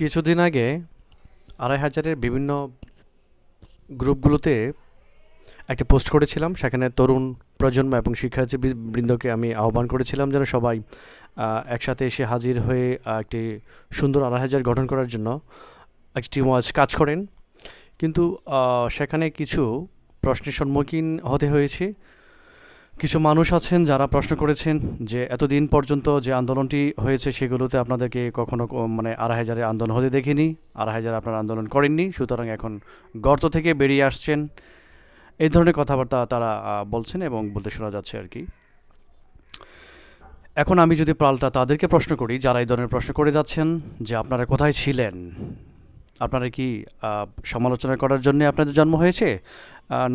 কিছুদিন আগে ২,৫০০-এর বিভিন্ন গ্রুপগুলোতে একটা পোস্ট করেছিলাম। সেখানে তরুণ প্রজন্ম এবং শিক্ষার্থী বৃন্দকে আমি আহ্বান করেছিলাম যেন সবাই একসাথে এসে হাজির হয়ে একটি সুন্দর ২,৫০০ গঠন করার জন্য একটি টিমওয়াইজ কাজ করেন। কিন্তু সেখানে কিছু প্রশ্নের সম্মুখীন হতে হয়েছে। কিছু মানুষ আছেন যারা প্রশ্ন করেছেন যে এতদিন পর্যন্ত যে আন্দোলনটি হয়েছে সেগুলোতে আপনাদেরকে কখনো মানে ২,৫০০-এর আন্দোলন হতে দেখিনি, ২,৫০০ আপনারা আন্দোলন করেননি, সুতরাং এখন গর্ত থেকে বেরিয়ে আসছেন, এই ধরনের কথাবার্তা তারা বলছেন এবং বলতে শোনা যাচ্ছে আর কি। এখন আমি যদি পাল্টা তাদেরকে প্রশ্ন করি যারা এই ধরনের প্রশ্ন করে যাচ্ছেন যে আপনারা কোথায় ছিলেন, আপনারা কি সমালোচনা করার জন্য আপনাদের জন্ম হয়েছে,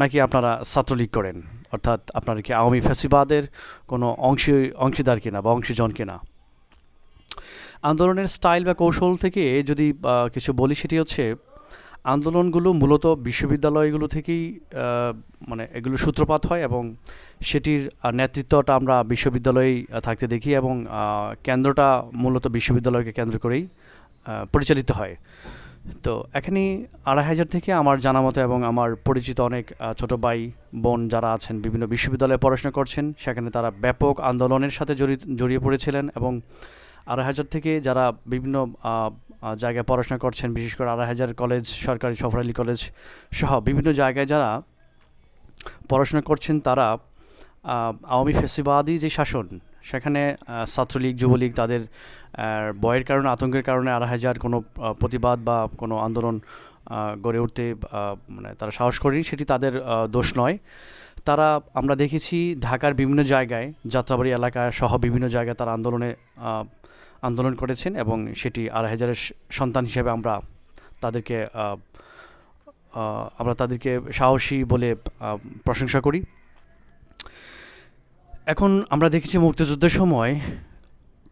নাকি আপনারা ছাত্রলীগ করেন, অর্থাৎ আপনারা কি আওয়ামী ফ্যাসিবাদের কোনো অংশীদার কিনা বা অংশীজন কিনা। আন্দোলনের স্টাইল বা কৌশল থেকে যদি কিছু বলি, সেটি হচ্ছে আন্দোলনগুলো মূলত বিশ্ববিদ্যালয়গুলো থেকেই মানে এগুলো সূত্রপাত হয় এবং সেটির নেতৃত্বটা আমরা বিশ্ববিদ্যালয়েই থাকতে দেখি এবং কেন্দ্রটা মূলত বিশ্ববিদ্যালয়কে কেন্দ্র করেই পরিচালিত হয়। তো এখানে ২,৫০০ থেকে আমার জানা মতো এবং আমার পরিচিত অনেক ছোট ভাই বোন যারা আছেন বিভিন্ন বিশ্ববিদ্যালয়ে পড়াশোনা করছেন, সেখানে তারা ব্যাপক আন্দোলনের সাথে জড়িয়ে পড়েছিলেন এবং ২,৫০০ থেকে যারা বিভিন্ন জায়গায় পড়াশোনা করছেন, বিশেষ করে ২,৫০০ কলেজ, সরকারি সফর আলী কলেজ সহ বিভিন্ন জায়গায় যারা পড়াশোনা করছেন, তারা আওয়ামী ফ্যাসিবাদী যে শাসন, সেখানে ছাত্রলীগ যুবলীগ তাদের ভয়ের কারণে, আতঙ্কের কারণে ২,৫০০ কোনো প্রতিবাদ বা কোনো আন্দোলন গড়ে উঠতে মানে তারা সাহস করেনি, সেটি তাদের দোষ নয়। তারা আমরা দেখেছি ঢাকার বিভিন্ন জায়গায়, যাত্রাবাড়ি এলাকা সহ বিভিন্ন জায়গায় তারা আন্দোলন করেছেন এবং সেটি ২,৫০০-এর সন্তান হিসেবে তাদেরকে আমরা তাদেরকে সাহসী বলে প্রশংসা করি। এখন আমরা দেখেছি মুক্তিযুদ্ধের সময়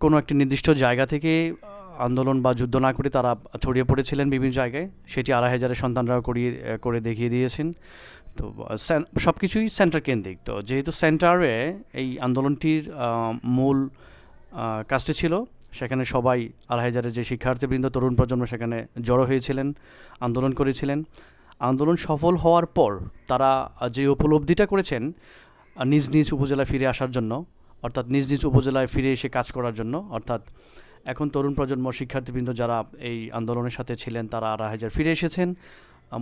কোনো একটি নির্দিষ্ট জায়গা থেকে আন্দোলন বা যুদ্ধ না করে তারা ছড়িয়ে পড়েছিলেন বিভিন্ন জায়গায়, সেটি ২,৫০০-এর সন্তানরাও করে দেখিয়ে দিয়েছেন। তো সব কিছুই সেন্টার কেন্দ্রিক। তো যেহেতু সেন্টারে এই আন্দোলনটির মূল কাজটি ছিল, সেখানে সবাই ২,৫০০-এর যে শিক্ষার্থীবৃন্দ, তরুণ প্রজন্ম সেখানে জড়ো হয়েছিলেন, আন্দোলন করেছিলেন। আন্দোলন সফল হওয়ার পর তারা যে উপলব্ধিটা করেছেন নিজ নিজ উপজেলায় ফিরে আসার জন্য, অর্থাৎ নিজ নিজ উপজেলায় ফিরে এসে কাজ করার জন্য, অর্থাৎ এখন তরুণ প্রজন্ম শিক্ষার্থীবৃন্দ যারা এই আন্দোলনের সাথে ছিলেন তারা ২,৫০০ ফিরে এসেছেন,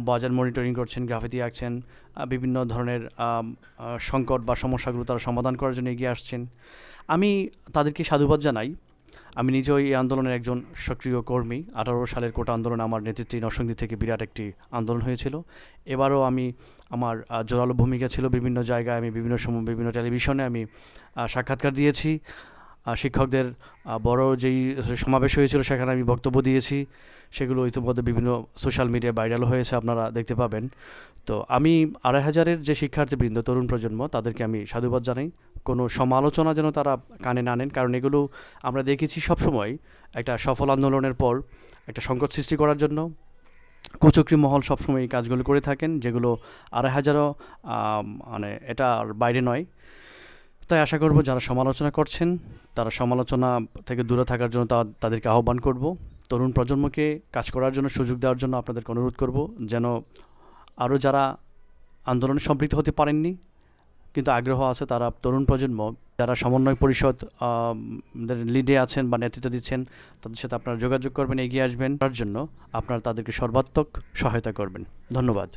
বাজার মনিটরিং করছেন, গ্রাফিতি আঁকছেন, বিভিন্ন ধরনের সংকট বা সমস্যাগুলো তারা সমাধান করার জন্য এগিয়ে আসছেন। আমি তাদেরকে সাধুবাদ জানাই। আমি নিজেও এই আন্দোলনের একজন সক্রিয় কর্মী। ১৮ সালের কোটা আন্দোলন আমার নেতৃত্বে নরসিংদী থেকে বিরাট একটি আন্দোলন হয়েছিল। এবারও আমার জোরালো ভূমিকা ছিল। বিভিন্ন জায়গায় আমি বিভিন্ন সময় বিভিন্ন টেলিভিশনে আমি সাক্ষাৎকার দিয়েছি। শিক্ষকদের বড় যেই সমাবেশ হয়েছিল সেখানে আমি বক্তব্য দিয়েছি, সেগুলো ইতিমধ্যে বিভিন্ন সোশ্যাল মিডিয়ায় ভাইরাল হয়েছে, আপনারা দেখতে পাবেন। তো আমি ২,৫০০-এর যে শিক্ষার্থীবৃন্দ, তরুণ প্রজন্ম, তাদেরকে আমি সাধুবাদ জানাই। কোনো সমালোচনা যেন তারা কানে না নেন, কারণ এগুলো আমরা দেখেছি সবসময় একটা সফল আন্দোলনের পর একটা সংকট সৃষ্টি করার জন্য কুচক্রী মহল সবসময় এই কাজগুলো করে থাকেন, যেগুলো ২,৫০০ মানে এটার বাইরে নয়। তাই আশা করব যারা সমালোচনা করছেন তারা সমালোচনা থেকে দূরে থাকার জন্য তাদেরকে আহ্বান করব। তরুণ প্রজন্মকে কাজ করার জন্য সুযোগ দেওয়ার জন্য আপনাদেরকে অনুরোধ করব, যেন আরও যারা আন্দোলনে সম্পৃক্ত হতে পারেননি কিন্তু আগ্রহ আছে, তারা তরুণ প্রজন্ম যারা সমন্বয় পরিষদ লিডে আছেন বা নেতৃত্ব দিচ্ছেন, তাদের সাথে আপনারা যোগাযোগ করবেন, এগিয়ে আসবেন, তার জন্য আপনারা তাদেরকে সর্বাত্মক সহায়তা করবেন। ধন্যবাদ।